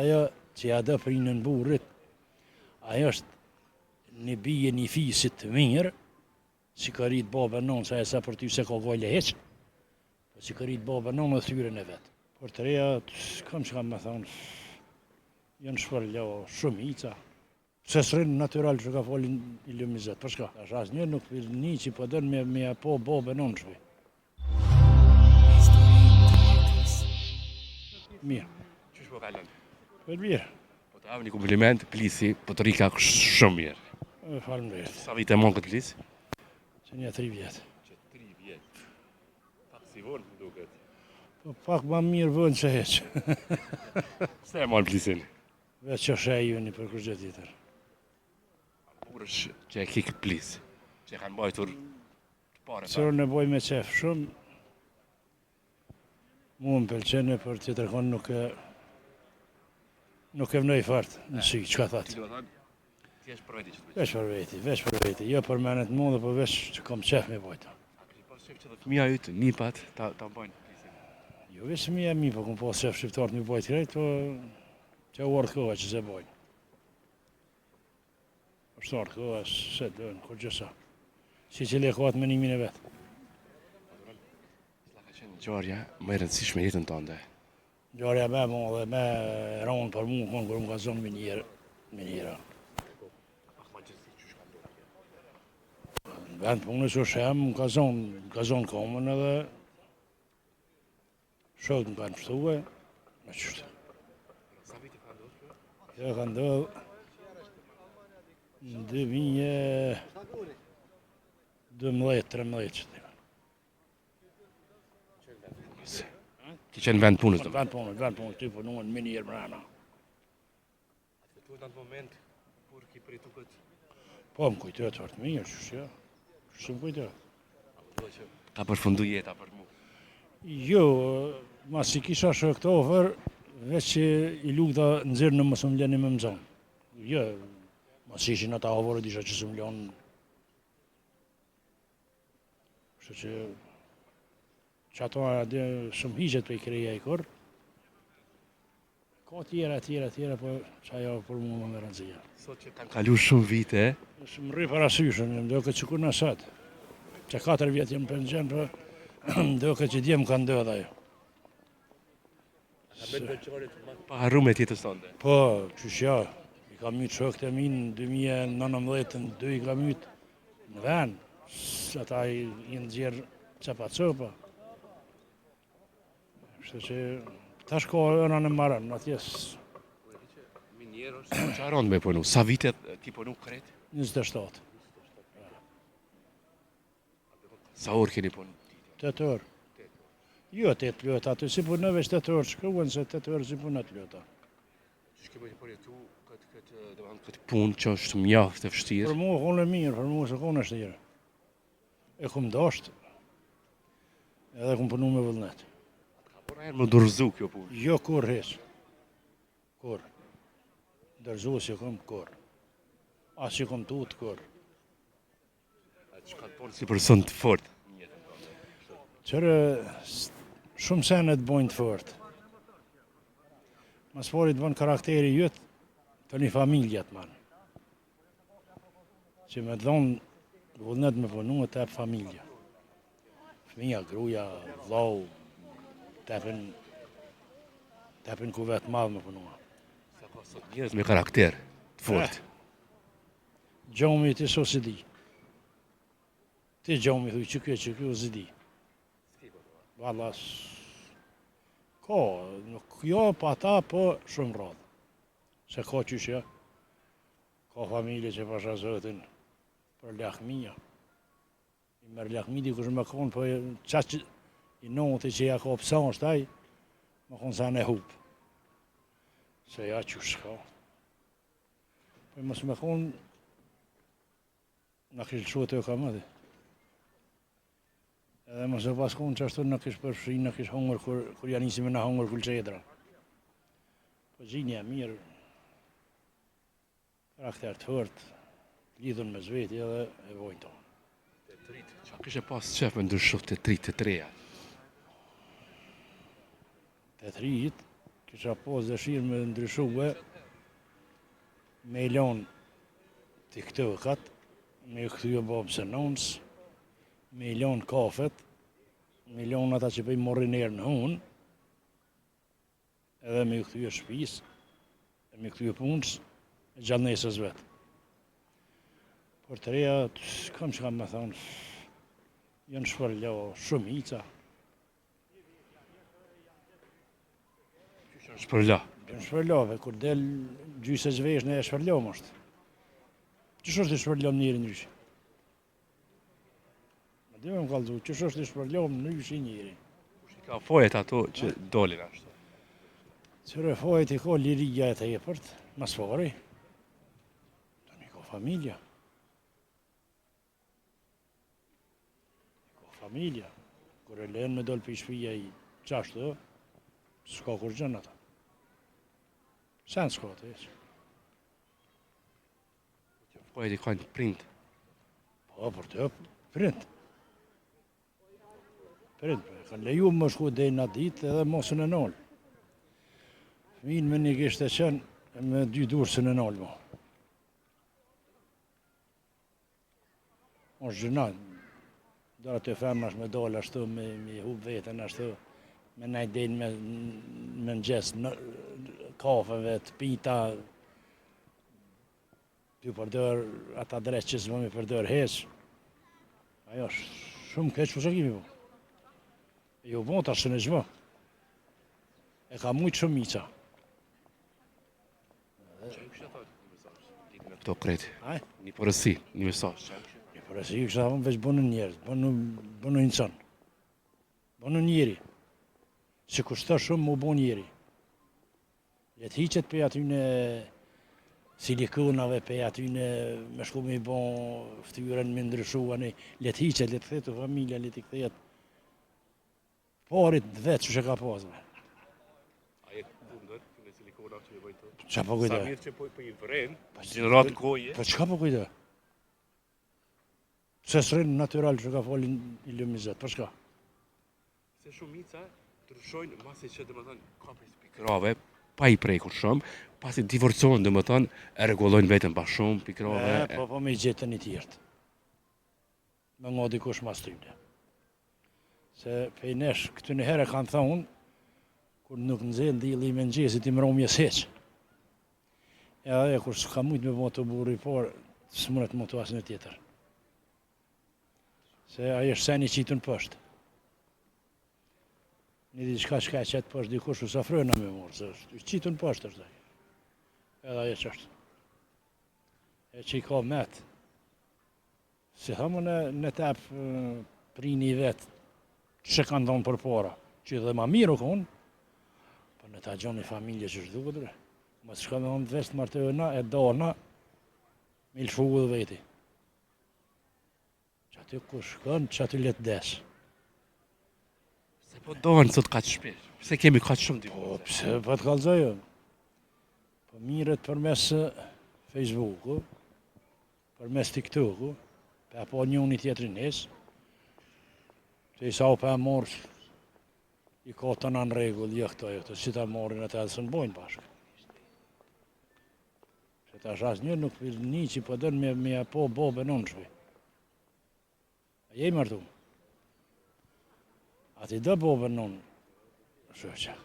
ajo që ja dë prinën burrit, ajo është një bije një fisit të mirë, si ka rritë baba nonë, sa e sa për ty se ka gojle heq, po si ka rritë baba nonë dhe thyrën e vetë. Por të reja, kam që kam me thonë, janë shpërlo shumica. Se srinë natural që ka folin i lumizet, për shka? Tash asë një nuk një që po dënë me po baba nonë shpëj. Mirë. Qysh po kalon? Për mirë. Po të avë një kompliment, plisi, po të rika shumë mirë. Faleminderit. Sa vite mon këtë plisi? Që një 3 vjetë. Që 3 vjetë. Pak si vonë, më duket. Po pak ma mirë vënë që heqë. Se e mon plisin? Veç që shë e juni për kërgjë tjetër. Burësh që e kikë plis, që e kanë bajtur të pare. Sërën e boj me qef shumë. Mu më pëlqene për tjetër konë nuk e vnoj fartë në sy, që ka thatë. Ti do thonë, ti është për veti që të bëjtë. Veç për veti, jo për menet mu dhe për veç që kom qef me bojta. A kështë pas shef që dhe fëmija jytë, nipat, ta bojnë plisin? Jo veç mi e mi, po kom pas qef shqiptarët mi bojt krejt, po që u ardhë koha që se bojnë. është ardhë koha, se dojnë, kur gjësa. Si që le kohat me nimin e vetë. Cila ka qenë ngjarja më e rëndësishme jetën tënde? Ngjarja me mu dhe me ronë për mu, konë kërë më ka zonë minjera. Në vend punës që shem, më ka zonë komën edhe shokët më kanë pështue, me qështë. Sa vite ka ndodhur kjo? Kjo ka ndodhë në 2012-13 që të një. Ki qenë vend punës do? Vend punës, ty punuën minjerë mrena. Atë të në moment, kur ki pritu këtë? Po, më kujtët fort mirë, që më kujtët. Ka përfundu jeta për mu? Jo, mas i kisha shë këto ofër, veç që i lukta nëzirë në mësë më leni me mëzonë. Jo, mas ishin ata ofërët isha që së më ljonë. Kështë që ato shumë hiqet për i kreja i kërë. Ka tjera, po që ajo për mu më rëndësia. Sot që kanë kalu shumë vite, Shumë rri parasyshën, do këtë që kur në satë. Që 4 vjetë jem për në gjenë, po do këtë që djemë ka ndodhë ajo. ka betë veçorit pa harrume tjetës tënde. Po, qëshja, i ka mytë shokët e minë, në 2019 i ka mytë në venë, së ata i në gjerë qapa copa. Kështë që tash ka ëna në marën, atjes Minjerë është që aronë me punu. Sa vite ti punu kretë? 27, Sa orë keni punu? 8 orë. Jo 8 plota, aty si punëve 8 orë shkruan se 8 orë si punët plota. Që shke bëjë përjetu këtë punë që është mjaftë e vështirë? Për mu konë e mirë, për mu se konë është tjere. E kum dashtë, edhe kum punu me vullnet. Por a herë më dorëzu kjo punë? Jo kur heq. Kur. Dërzu si kum kur. As që kum tutë kur. Që ka të punë si person të fort? Qërë shumë senet bojnë të fort. Mas pari të bënë karakteri jëtë të një familjet manë. Që me të dhonë vullnet me punu e tepë familja. Fëmija, gruja, vlau, tepën ku vetë madhë me punua. Sa ka sot njerëz me karakter të fort. Gjomi ti so si di. Ti gjomi thuj që kjo si di. Valla, ka, nuk jo pa ta, po shumë radhë. Se ka qyshja, ka familje që pasha zotin për lakmija. I merë lakmi di kush me konë, po qatë i noti që ja ka pësan shtaj, me konë sa në hupë. Se ja qysh ka. Po i mos me konë, në kishë lëshu të jo ka mëdhi. Edhe mos e pas konë që ashtu në kishë përfri, në kishë hongër, kur janë nisi me në hongër kulqedra. Po gjinja mirë, karakter të fort, lidhën me zveti edhe e vojnë tonë. Qa kështë pas qef me ndryshot të 3 të treja? Të trijit, kisha pas dëshirë me ndryshue, me i lanë TikTokat, me i kthye babës e nonës, me i lanë kafet, me i lanë ata që bëjmë morriner në hunë, edhe me i kthye shtëpis, e me i kthye punës, e gjallënesës vetë. Por të reja, kam që kam me thonë, janë shpërlo shumica. Shpërla. Janë shpërlove, kur del gjysë e zvesh në e shpërlom është. Qësh është i shpërlom njëri ndryshi? Ma dhe me më kaldu, qësh është i shpërlom ndryshi njëri? Ka fojet ato që dolin ashtu. Qëre fojt i ka liria e të jepërt, mas fari. Të një ka familja. Ka familja. Kur e len me dol për i shpija i qashtu, s'ka kur gjën ata. Sen s'ka të eqë. Fojet i kanë prind. Po, për të prind. Prind, kanë leju më shku dhe në ditë edhe mosën e nolë. Fëmin me një kishtë e qenë me 2 durësën e nolë mo. Është gjëna, dora të femnash me dollë ashtu, me hub vetën ashtu, me najdejnë me nëgjes në kafeve, të pita, ty përdër ata dreqë që s'më me përdër heqë. Ajo është shumë keqë që kimi po. E jo bon të ashtë në gjmë. E ka mujtë shumë miqa. Këto kreti. Aj? Një përësi, një mesazh. Një përësi ju kësha veç bënë njerës, bënë insan. Bënë njeri. Se kushtë shumë mu bënë njeri. Letë hiqet për atyne silikonave, për atyne me shku me i bënë ftyren me ndryshuane, letë hiqet, letë këthetu familja, letë i këthejet parit vetë që ka pasme. A jetë fundër, në silikona që i bëjtë? Qa po kujtë? Sa mirë që po i vren, gjenerat goje. Po qka po kujtë? Se s'rinë natural që ka falin i lumizet, për shka? Se shumica ndryshojnë masi që dhe më thënë ka prej pikrave, pa i prekur shumë, pasi divorcohen dhe më thënë, e regullojnë vetën pa shumë pikrave. Po me i gjetën i tjertë. Me nga dikush mas tyne. Se pej nesh, këtu në herë kanë thonë, kur nuk nëzhen dili me nëgjesit i mëromjes heqë. E aje, kur s'ka mujtë me të burri por, s'mëret më të asë në tjetër. Se aje është sen i qitën pështë. Një diçka që ka qëtë pështë dikush u safrëna me morë, se është qitën pështë është aje. Edhe aje që është. E që i ka metë. Si thëmë në tepë prini vetë, që kanë dhonë për para, që dhe ma mirë u konë, për në ta gjoni familje që shdu këtë, ma që ka me thonë të vestë martëna, e dana, me lëshu dhe veti. Që aty ku shkën, që aty letë desë. Se po dohen sot ka të shpesh, se kemi ka të shumë Po, divorce. pse po të kalzojë? Po miret për mes Facebooku, për mes TikToku, për po njëni tjetëri nesë, që i sa u për morë, i ka të në regull, jo këto, që ta morin atë edhe së në bojnë bashkë. Që ta shas një nuk për një që për dënë me po bobe në shpej. A je i mërtu? A ti dë bobe në shëqë.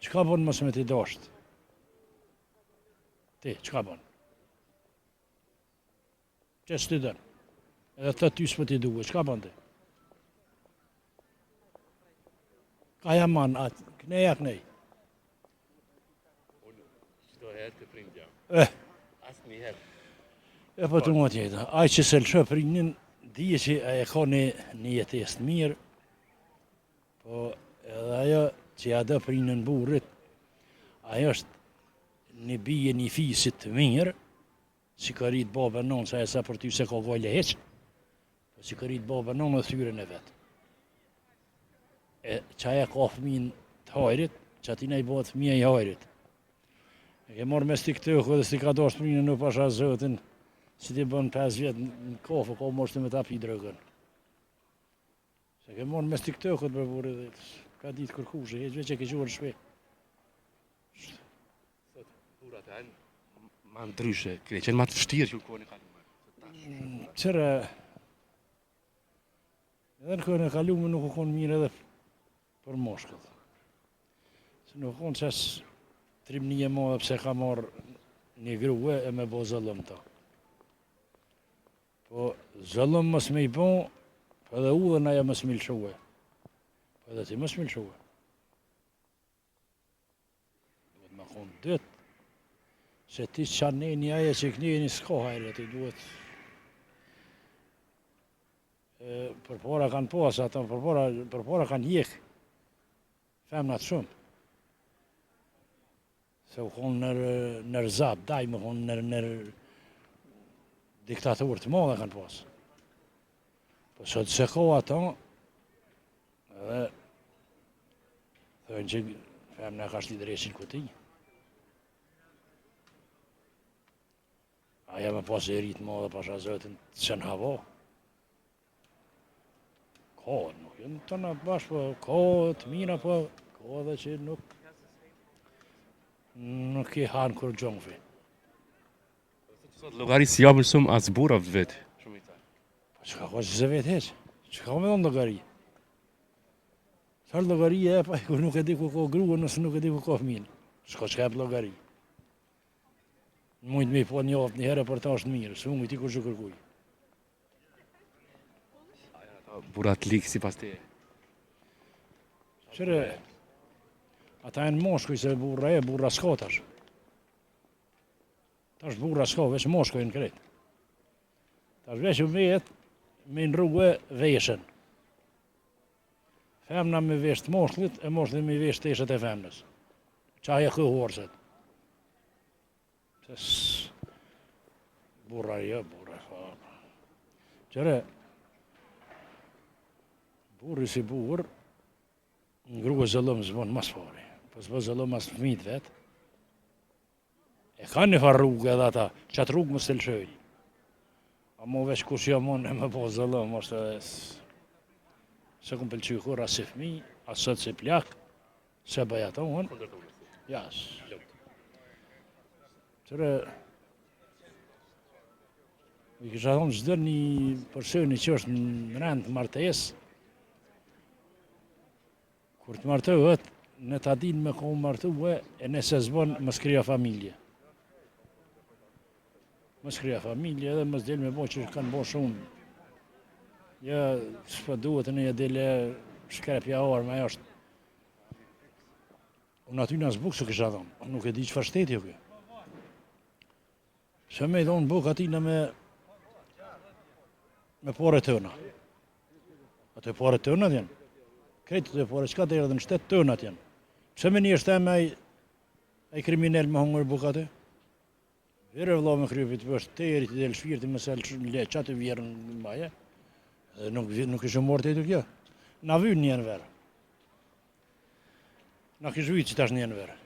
Qka bënë mësë me ti dashtë? Ti, qka bënë? Që së ti dënë? Edhe të ty s'pë ti duhe, qka bënë ti? Ka jam manë atë, këneja kënej. Çdo herë të prindja. Asë një herë. E po të më tjetë, aj që se lëshë prinin, dhije që e ka një jetes të mirë, po edhe ajo që ja dë prinin burrit, ajo është një bije një fisit të mirë, si ka rritë babën nonë, sa e sa për ty se ka gajle heqë, po si ka rritë babën nonë dhe thyren e vetë. E qaja ka fëmin të hajrit, që atina i bëhet fëmija i hajrit. E ke marrë me sti këtë dhe sti ka dasht prinin në pasha zëtin, si ti bën 5 vjetë në kofë, ka moshtë me ta pi drëgën. Se ke marrë me sti këtë për burri dhe ka ditë kërkushe, e veç e ke gjurë shpe. Burat e ma ndryshe, kene qenë ma të vështirë që në kohën e kaluar. Qëre, edhe në kohën e kaluar nuk u konë mirë edhe për moshkët. Se nuk u konë qas trimnije madhe pse ka marrë një grue e me bo zëllëm ta. Po zëllëm mës me i bon, po edhe u dhe naja mës me lëshue. Po edhe ti mës me lëshue. Duhet me konë dytë. Se ti që qanë një aje që kënjeni s'ka hajre, ti duhet... Për para kanë pas, ata për para kanë hjek. Femnat shumë. Se u konë nër zap, daj me konë nër diktaturë të madhe kanë pas. Po sot se ka ata, edhe thënë që femna ka shti dresin këti. Aja me pas e rritë madhe pasha zëtën të qenë hava. Ka, nuk jenë të në bashkë, po ka të mira, po ka edhe që nuk i hanë kur gjongëfi. Sot llogarisë si japën shumë as burra vetë. Shumë i ta. Po që ka që se vetë heqë, që ka me donë logari. Sarë logari e pa, kur nuk e di ku ka grua, nëse nuk e di ku ka fëmin. Shko që ka e për logari. Mujtë me i po një ofë një herë për ta është mirë, së unë i ti kur që kërkuj. Burrat likë si pas te. Qëre, ata e në moshkuj se burra s'ka tash. Tash burra s'ka, veç moshkuj në kretë. Tash veç u vejet me në rrugë veshen. Femna me vesh të moshklit, e moshklit me vesh të eshet e femnës. Qaja kë horset. Burra jo, burra. Qëre, burri si burr, në grua zëllëm zbonë mas fari. Po zbo zëllëm mas fëmijët vetë. E ka një farë rrugë edhe ata, qatë rrugë më së të lëshoj. A mo veç kush jo mon e me po zëllëm, është edhe... Se ku më pëlqy kur as si fëmij, as sot si plak, se bëj ato unë. Jas. Qëre... I kisha thonë çdo një personi që është në rend të martes, kur të martohet, në ta din me konë martue, e nëse zbon më s'krija familje. Më s'krija familje edhe më s'del me bo që kanë bo shumë. Ja, s'pa duhet në ja dele shkrepja orë, me është. Unë aty në zbuk së kisha thonë, nuk e di që fa shteti o kjo. Se me i thonë buk aty në me pare tëna. Ato e pare tëna t'jen. Kretë të e pare, qka të erë dhe në shtetë tëna t'jen. Pse me një shteme ai kriminell me hongër buk aty? Vere vla me krypit për është teri të delë shpirti me selë le, qatë të vjerën në baje. Nuk ishë morë të e të kjo. Na vynë njën verë. Na kishë vytë që tash njën verë.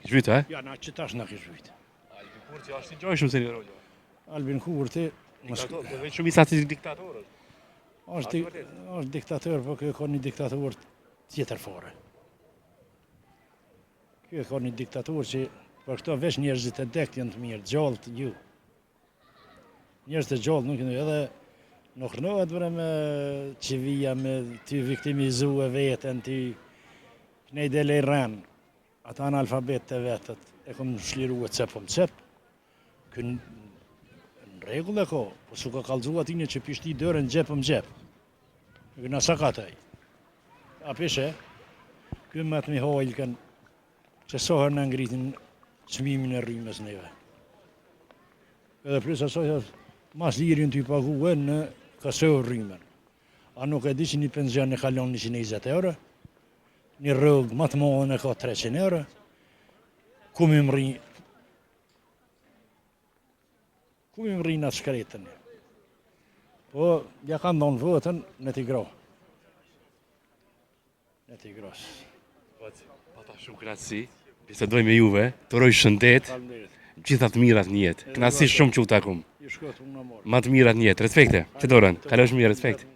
Zhytë, Ja, na që tash na kishë vytë. Albin Kurti është i gjojshëm se një rojë. Albin Kurti... Dhe veç shumë i sa si diktatorët. është diktator, po kjo ka një diktator tjetër fare. Kjo ka një diktator që për këto veç njerëzit e dekt janë të mirë, gjallë të ju. Njerëzit e gjallë nuk janë edhe nuk rënohet vëre me qivija, me ty viktimizu e vetën, ty nej dele i rrenë. Ata në alfabet të vetët e kom shliru e cep om cep. Në regull e ko, po su ka kalzu atine që pishti dërën gjep om gjep. Këna sa ka taj. A pishe, kënë me të mi hojlken që soher në ngritin çmimin e rrimës neve. Edhe plus asoj, mas lirin të i paguë në kasohë rrimën. A nuk e di që një penzion e kalon 120 euro, një rrugë më të modhe e ka 300 euro, ku mi më rrinë? Ku mi më rrinë atë shkretën? Po, ja ka ndonë vëtën në Tigro. Në Tigros. Pata shumë knatësi, bisedoj me juve, të roj shëndet, gjitha të mirat në jetë. Knatësi shumë që u takum. Ju shkot unë në morë. Ma të mirat në jetë, respekte, që dorën, kalosh mirë, respekt.